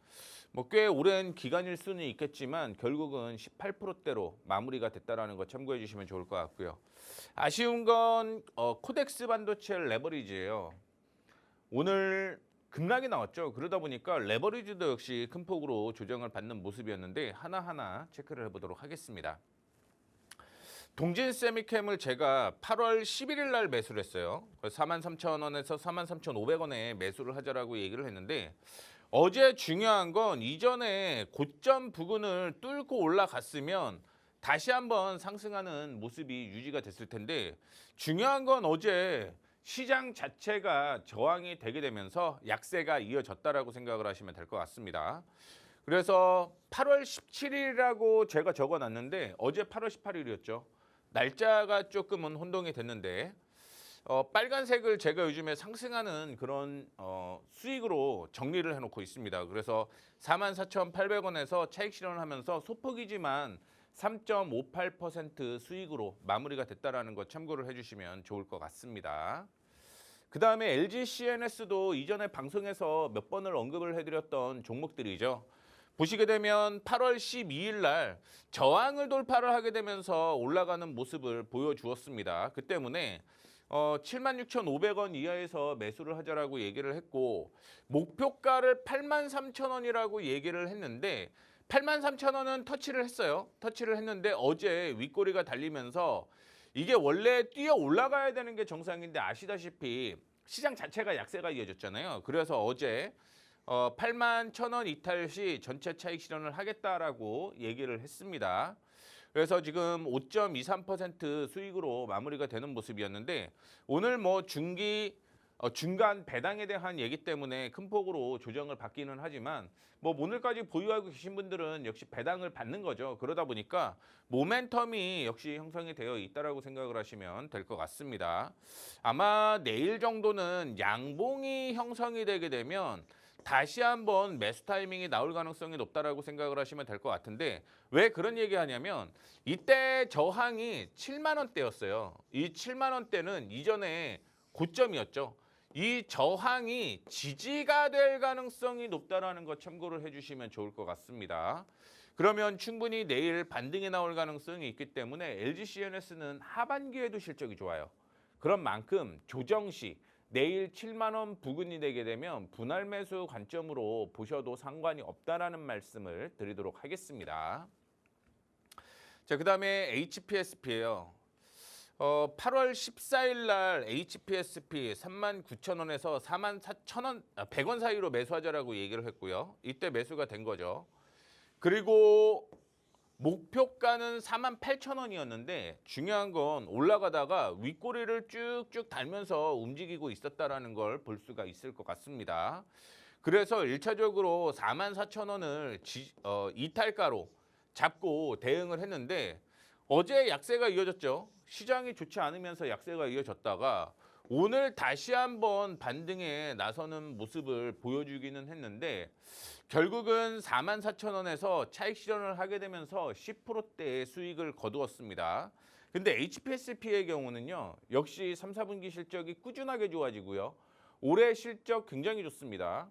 뭐 꽤 오랜 기간일 수는 있겠지만 결국은 18%대로 마무리가 됐다라는 거 참고해 주시면 좋을 것 같고요. 아쉬운 건 코덱스 반도체 레버리지예요. 오늘 급락이 나왔죠. 그러다 보니까 레버리지도 역시 큰 폭으로 조정을 받는 모습이었는데 하나하나 체크를 해보도록 하겠습니다. 동진 세미캠을 제가 8월 11일 날 매수를 했어요. 43,000원에서 43,500원에 매수를 하자라고 얘기를 했는데 어제 중요한 건 이전에 고점 부근을 뚫고 올라갔으면 다시 한번 상승하는 모습이 유지가 됐을 텐데 중요한 건 어제 시장 자체가 저항이 되게 되면서 약세가 이어졌다라고 생각을 하시면 될 것 같습니다. 그래서 8월 17일이라고 제가 적어놨는데 어제 8월 18일이었죠. 날짜가 조금은 혼동이 됐는데 빨간색을 제가 요즘에 상승하는 그런 수익으로 정리를 해놓고 있습니다. 그래서 44,800원에서 차익 실현을 하면서 소폭이지만 3.58% 수익으로 마무리가 됐다라는 거 참고를 해주시면 좋을 것 같습니다. 그 다음에 LG CNS도 이전에 방송에서 몇 번을 언급을 해드렸던 종목들이죠. 보시게 되면 8월 12일 날 저항을 돌파를 하게 되면서 올라가는 모습을 보여주었습니다. 그 때문에 76,500원 이하에서 매수를 하자라고 얘기를 했고 목표가를 83,000원이라고 얘기를 했는데 83,000원은 터치를 했어요. 터치를 했는데 어제 윗꼬리가 달리면서 이게 원래 뛰어 올라가야 되는 게 정상인데 아시다시피 시장 자체가 약세가 이어졌잖아요. 그래서 어제 81,000원 이탈 시 전체 차익 실현을 하겠다라고 얘기를 했습니다. 그래서 지금 5.23% 수익으로 마무리가 되는 모습이었는데 오늘 뭐 중간 배당에 대한 얘기 때문에 큰 폭으로 조정을 받기는 하지만 뭐 오늘까지 보유하고 계신 분들은 역시 배당을 받는 거죠. 그러다 보니까 모멘텀이 역시 형성이 되어 있다라고 생각을 하시면 될 것 같습니다. 아마 내일 정도는 양봉이 형성이 되게 되면 다시 한번 매수 타이밍이 나올 가능성이 높다라고 생각을 하시면 될 것 같은데 왜 그런 얘기 하냐면 이때 저항이 7만 원대였어요. 이 7만 원대는 이전에 고점이었죠. 이 저항이 지지가 될 가능성이 높다라는 거 참고를 해주시면 좋을 것 같습니다. 그러면 충분히 내일 반등이 나올 가능성이 있기 때문에 LG CNS는 하반기에도 실적이 좋아요. 그런 만큼 조정 시 내일 7만 원 부근이 되게 되면 분할 매수 관점으로 보셔도 상관이 없다라는 말씀을 드리도록 하겠습니다. 자, 그다음에 HPSP예요. 8월 14일 날 HPSP 39,000원에서 44,000원, 100원 사이로 매수하자라고 얘기를 했고요. 이때 매수가 된 거죠. 그리고 목표가는 48,000원이었는데 중요한 건 올라가다가 윗꼬리를 쭉쭉 달면서 움직이고 있었다라는 걸 볼 수가 있을 것 같습니다. 그래서 1차적으로 44,000원을 이탈가로 잡고 대응을 했는데 어제 약세가 이어졌죠. 시장이 좋지 않으면서 약세가 이어졌다가 오늘 다시 한번 반등에 나서는 모습을 보여주기는 했는데 결국은 44,000원에서 차익 실현을 하게 되면서 10%대의 수익을 거두었습니다. 근데 HPSP의 경우는요. 역시 3, 4분기 실적이 꾸준하게 좋아지고요. 올해 실적 굉장히 좋습니다.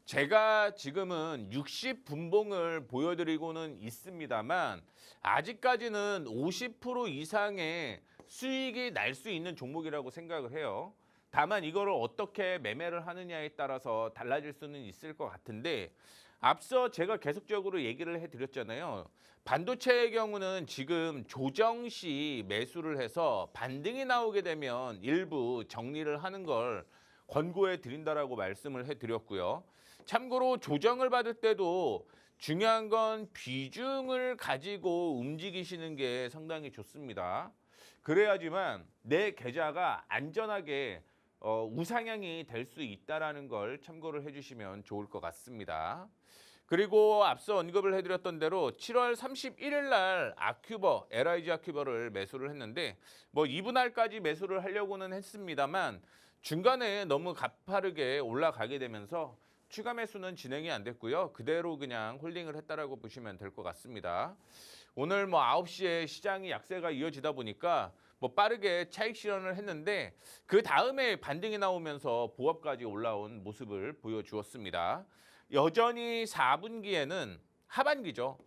제가 지금은 60분봉을 보여드리고는 있습니다만 아직까지는 50% 이상의 수익이 날 수 있는 종목이라고 생각을 해요. 다만 이거를 어떻게 매매를 하느냐에 따라서 달라질 수는 있을 것 같은데 앞서 제가 계속적으로 얘기를 해드렸잖아요. 반도체의 경우는 지금 조정 시 매수를 해서 반등이 나오게 되면 일부 정리를 하는 걸 권고해 드린다라고 말씀을 해드렸고요. 참고로 조정을 받을 때도 중요한 건 비중을 가지고 움직이시는 게 상당히 좋습니다. 그래야지만 내 계좌가 안전하게 우상향이 될 수 있다는 걸 참고를 해주시면 좋을 것 같습니다. 그리고 앞서 언급을 해드렸던 대로 7월 31일 날 아큐버, LIG 아큐버를 매수를 했는데 뭐 2분할까지 매수를 하려고는 했습니다만 중간에 너무 가파르게 올라가게 되면서 추가 매수는 진행이 안 됐고요. 그대로 그냥 홀딩을 했다라고 보시면 될 것 같습니다. 오늘 뭐 9시에 시장이 약세가 이어지다 보니까 뭐 빠르게 차익 실현을 했는데 그 다음에 반등이 나오면서 보합까지 올라온 모습을 보여주었습니다. 여전히 4분기에는 하반기죠.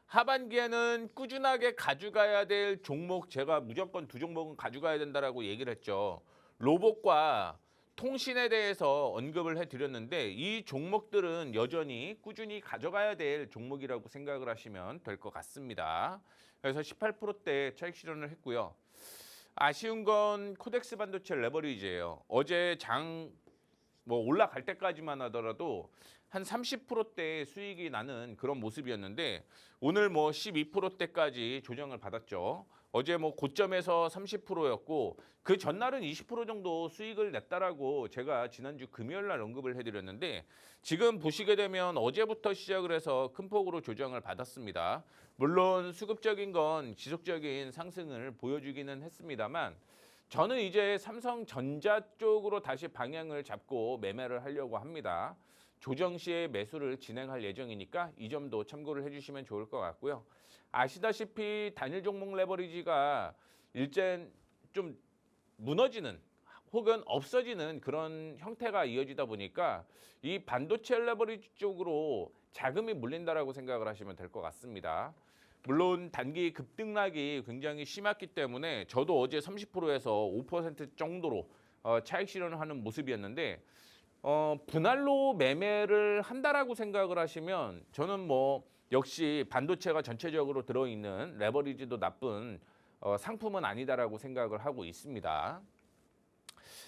하반기에는 꾸준하게 가져가야 될 종목 제가 무조건 두 종목은 가져가야 된다라고 얘기를 했죠. 로봇과 통신에 대해서 언급을 해드렸는데 이 종목들은 여전히 꾸준히 가져가야 될 종목이라고 생각을 하시면 될 것 같습니다. 그래서 18%대 차익 실현을 했고요. 아쉬운 건 코덱스 반도체 레버리지예요. 어제 장 뭐 올라갈 때까지만 하더라도 한 30%대 수익이 나는 그런 모습이었는데 오늘 뭐 12%대까지 조정을 받았죠. 어제 뭐 고점에서 30%였고 그 전날은 20% 정도 수익을 냈다라고 제가 지난주 금요일 날 언급을 해드렸는데 지금 보시게 되면 어제부터 시작을 해서 큰 폭으로 조정을 받았습니다. 물론 수급적인 건 지속적인 상승을 보여주기는 했습니다만 저는 이제 삼성전자 쪽으로 다시 방향을 잡고 매매를 하려고 합니다. 조정 시에 매수를 진행할 예정이니까 이 점도 참고를 해주시면 좋을 것 같고요. 아시다시피 단일 종목 레버리지가 일젠 좀 무너지는 혹은 없어지는 그런 형태가 이어지다 보니까 이 반도체 레버리지 쪽으로 자금이 몰린다라고 생각을 하시면 될 것 같습니다. 물론 단기 급등락이 굉장히 심했기 때문에 저도 어제 30%에서 5% 정도로 차익 실현을 하는 모습이었는데 분할로 매매를 한다라고 생각을 하시면 저는 뭐 역시 반도체가 전체적으로 들어있는 레버리지도 나쁜 상품은 아니다라고 생각을 하고 있습니다.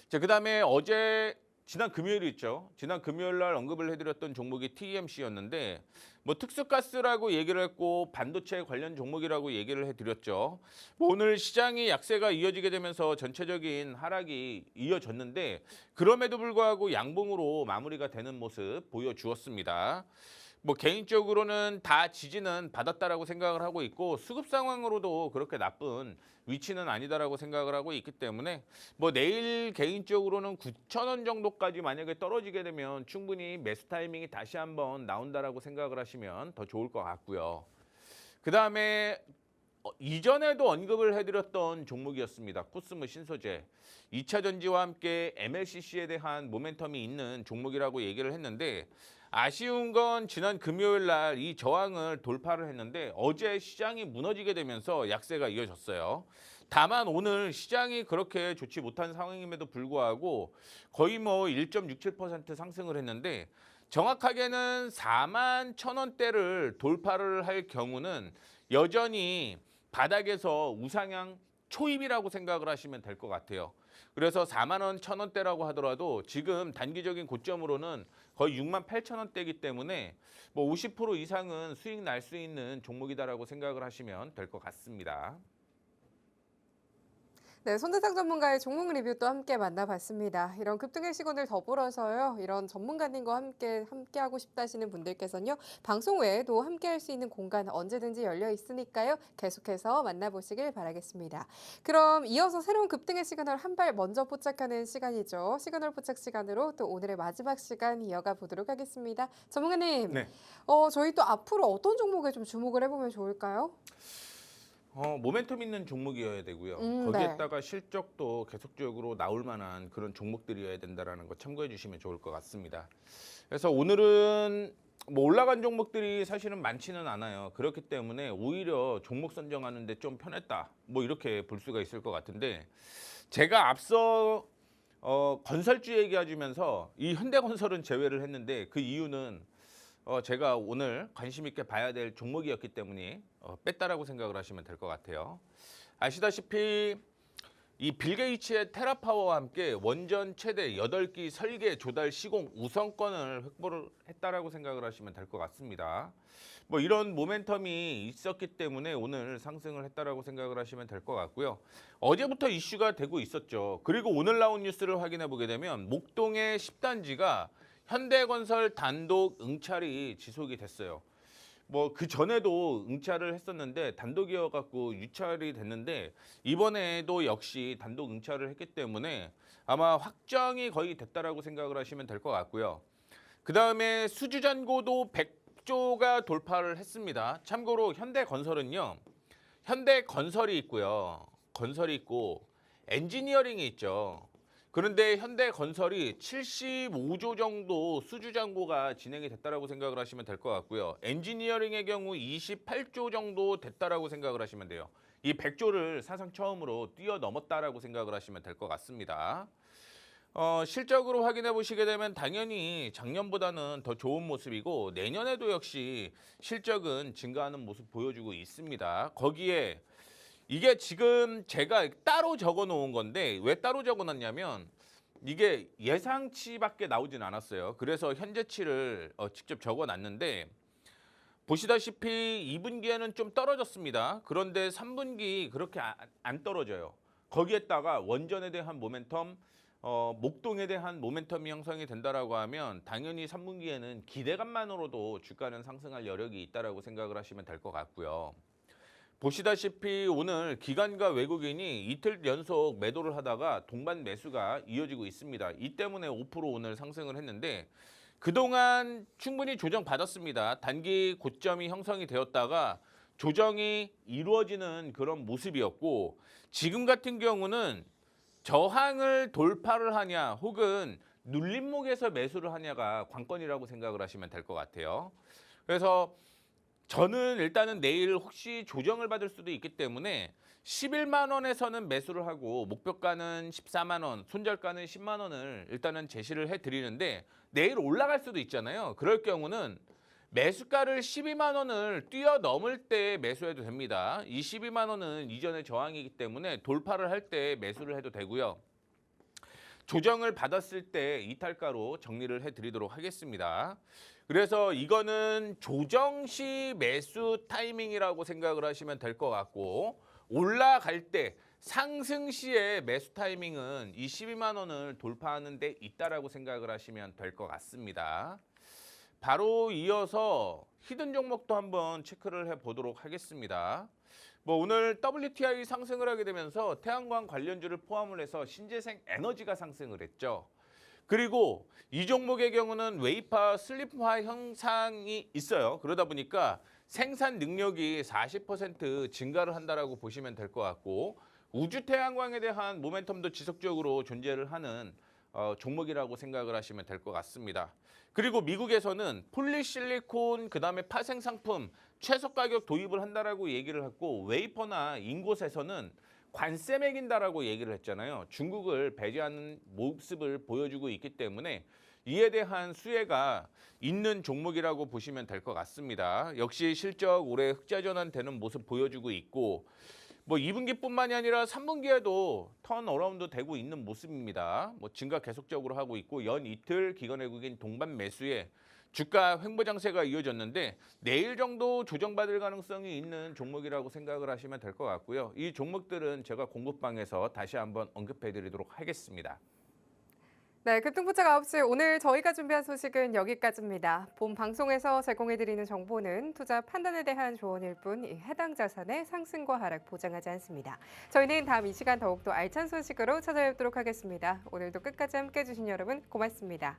자, 그다음에 어제 지난 금요일 있죠. 지난 금요일 날 언급을 해드렸던 종목이 TMC였는데 뭐 특수가스라고 얘기를 했고 반도체 관련 종목이라고 얘기를 해드렸죠. 뭐 오늘 시장이 약세가 이어지게 되면서 전체적인 하락이 이어졌는데 그럼에도 불구하고 양봉으로 마무리가 되는 모습 보여주었습니다. 뭐 개인적으로는 다 지지는 받았다라고 생각을 하고 있고 수급 상황으로도 그렇게 나쁜 위치는 아니다라고 생각을 하고 있기 때문에 뭐 내일 개인적으로는 9,000원 정도까지 만약에 떨어지게 되면 충분히 매수 타이밍이 다시 한번 나온다라고 생각을 하시면 더 좋을 것 같고요. 그다음에 이전에도 언급을 해드렸던 종목이었습니다. 코스모 신소재. 2차 전지와 함께 MLCC에 대한 모멘텀이 있는 종목이라고 얘기를 했는데 아쉬운 건 지난 금요일 날 이 저항을 돌파를 했는데 어제 시장이 무너지게 되면서 약세가 이어졌어요. 다만 오늘 시장이 그렇게 좋지 못한 상황임에도 불구하고 거의 뭐 1.67% 상승을 했는데 정확하게는 41,000원대를 돌파를 할 경우는 여전히 바닥에서 우상향 초입이라고 생각을 하시면 될 것 같아요. 그래서 4만 원, 1,000원대라고 하더라도 지금 단기적인 고점으로는 거의 6만 8,000원대이기 때문에 뭐 50% 이상은 수익 날 수 있는 종목이다라고 생각을 하시면 될 것 같습니다. 네, 손대상 전문가의 종목 리뷰 또 함께 만나봤습니다. 이런 급등의 시간을 더불어서요, 이런 전문가님과 함께 하고 싶다시는 분들께서는요, 방송 외에도 함께 할 수 있는 공간 언제든지 열려 있으니까요, 계속해서 만나보시길 바라겠습니다. 그럼 이어서 새로운 급등의 시그널 한 발 먼저 포착하는 시간이죠. 시그널 포착 시간으로 또 오늘의 마지막 시간 이어가 보도록 하겠습니다. 전문가님, 네. 저희 또 앞으로 어떤 종목에 좀 주목을 해보면 좋을까요? 모멘텀 있는 종목이어야 되고요. 네. 거기에다가 실적도 계속적으로 나올 만한 그런 종목들이어야 된다라는 거 참고해 주시면 좋을 것 같습니다. 그래서 오늘은 뭐 올라간 종목들이 사실은 많지는 않아요. 그렇기 때문에 오히려 종목 선정하는데 좀 편했다. 뭐 이렇게 볼 수가 있을 것 같은데 제가 앞서 건설주 얘기해주면서 이 현대건설은 제외를 했는데 그 이유는 제가 오늘 관심 있게 봐야 될 종목이었기 때문에 뺐다라고 생각을 하시면 될 것 같아요. 아시다시피 이 빌 게이츠의 테라파워와 함께 원전 최대 8기 설계, 조달, 시공 우선권을 획보를 했다라고 생각을 하시면 될 것 같습니다. 뭐 이런 모멘텀이 있었기 때문에 오늘 상승을 했다라고 생각을 하시면 될 것 같고요. 어제부터 이슈가 되고 있었죠. 그리고 오늘 나온 뉴스를 확인해 보게 되면 목동의 10단지가 현대건설 단독 응찰이 지속이 됐어요. 뭐 그 전에도 응찰을 했었는데 단독이어 갖고 유찰이 됐는데 이번에도 역시 단독 응찰을 했기 때문에 아마 확정이 거의 됐다라고 생각을 하시면 될 것 같고요. 그 다음에 수주 잔고도 100조가 돌파를 했습니다. 참고로 현대건설은요, 현대건설이 있고요, 건설이 있고 엔지니어링이 있죠. 그런데 현대건설이 75조 정도 수주 잔고가 진행이 됐다라고 생각을 하시면 될 것 같고요. 엔지니어링의 경우 28조 정도 됐다라고 생각을 하시면 돼요. 이 100조를 사상 처음으로 뛰어넘었다라고 생각을 하시면 될 것 같습니다. 실적으로 확인해 보시게 되면 당연히 작년보다는 더 좋은 모습이고 내년에도 역시 실적은 증가하는 모습 보여주고 있습니다. 거기에 이게 지금 제가 따로 적어 놓은 건데 왜 따로 적어 놨냐면 이게 예상치밖에 나오진 않았어요. 그래서 현재치를 직접 적어 놨는데 보시다시피 2분기에는 좀 떨어졌습니다. 그런데 3분기 그렇게 안 떨어져요. 거기에다가 원전에 대한 모멘텀, 목동에 대한 모멘텀이 형성이 된다라고 하면 당연히 3분기에는 기대감만으로도 주가는 상승할 여력이 있다라고 생각을 하시면 될 것 같고요. 보시다시피 오늘 기관과 외국인이 이틀 연속 매도를 하다가 동반 매수가 이어지고 있습니다. 이 때문에 5% 오늘 상승을 했는데 그동안 충분히 조정받았습니다. 단기 고점이 형성이 되었다가 조정이 이루어지는 그런 모습이었고 지금 같은 경우는 저항을 돌파를 하냐 혹은 눌림목에서 매수를 하냐가 관건이라고 생각을 하시면 될 것 같아요. 그래서 저는 일단은 내일 혹시 조정을 받을 수도 있기 때문에 11만 원에서는 매수를 하고 목표가는 14만 원, 손절가는 10만 원을 일단은 제시를 해드리는데 내일 올라갈 수도 있잖아요. 그럴 경우는 매수가를 12만 원을 뛰어넘을 때 매수해도 됩니다. 이 12만 원은 이전의 저항이기 때문에 돌파를 할 때 매수를 해도 되고요. 조정을 받았을 때 이탈가로 정리를 해드리도록 하겠습니다. 그래서 이거는 조정 시 매수 타이밍이라고 생각을 하시면 될 것 같고 올라갈 때 상승 시의 매수 타이밍은 이 12만 원을 돌파하는 데 있다라고 생각을 하시면 될 것 같습니다. 바로 이어서 히든 종목도 한번 체크를 해보도록 하겠습니다. 뭐 오늘 WTI 상승을 하게 되면서 태양광 관련주를 포함을 해서 신재생 에너지가 상승을 했죠. 그리고 이 종목의 경우는 웨이파 슬립화 현상이 있어요. 그러다 보니까 생산 능력이 40% 증가를 한다라고 보시면 될 것 같고 우주 태양광에 대한 모멘텀도 지속적으로 존재를 하는 종목이라고 생각을 하시면 될 것 같습니다. 그리고 미국에서는 폴리실리콘 그다음에 파생 상품 최소 가격 도입을 한다라고 얘기를 했고 웨이퍼나 인곳에서는 관세 매긴다라고 얘기를 했잖아요. 중국을 배제하는 모습을 보여주고 있기 때문에 이에 대한 수혜가 있는 종목이라고 보시면 될 것 같습니다. 역시 실적 올해 흑자 전환되는 모습 보여주고 있고 뭐 2분기뿐만이 아니라 3분기에도 턴 어라운드 되고 있는 모습입니다. 뭐 증가 계속적으로 하고 있고 연 이틀 기관 외국인 동반 매수에 주가 횡보 장세가 이어졌는데 내일 정도 조정받을 가능성이 있는 종목이라고 생각을 하시면 될 것 같고요. 이 종목들은 제가 공급방에서 다시 한번 언급해 드리도록 하겠습니다. 네, 급등포착 9시 오늘 저희가 준비한 소식은 여기까지입니다. 본 방송에서 제공해드리는 정보는 투자 판단에 대한 조언일 뿐 해당 자산의 상승과 하락 보장하지 않습니다. 저희는 다음 이 시간 더욱더 알찬 소식으로 찾아뵙도록 하겠습니다. 오늘도 끝까지 함께해 주신 여러분 고맙습니다.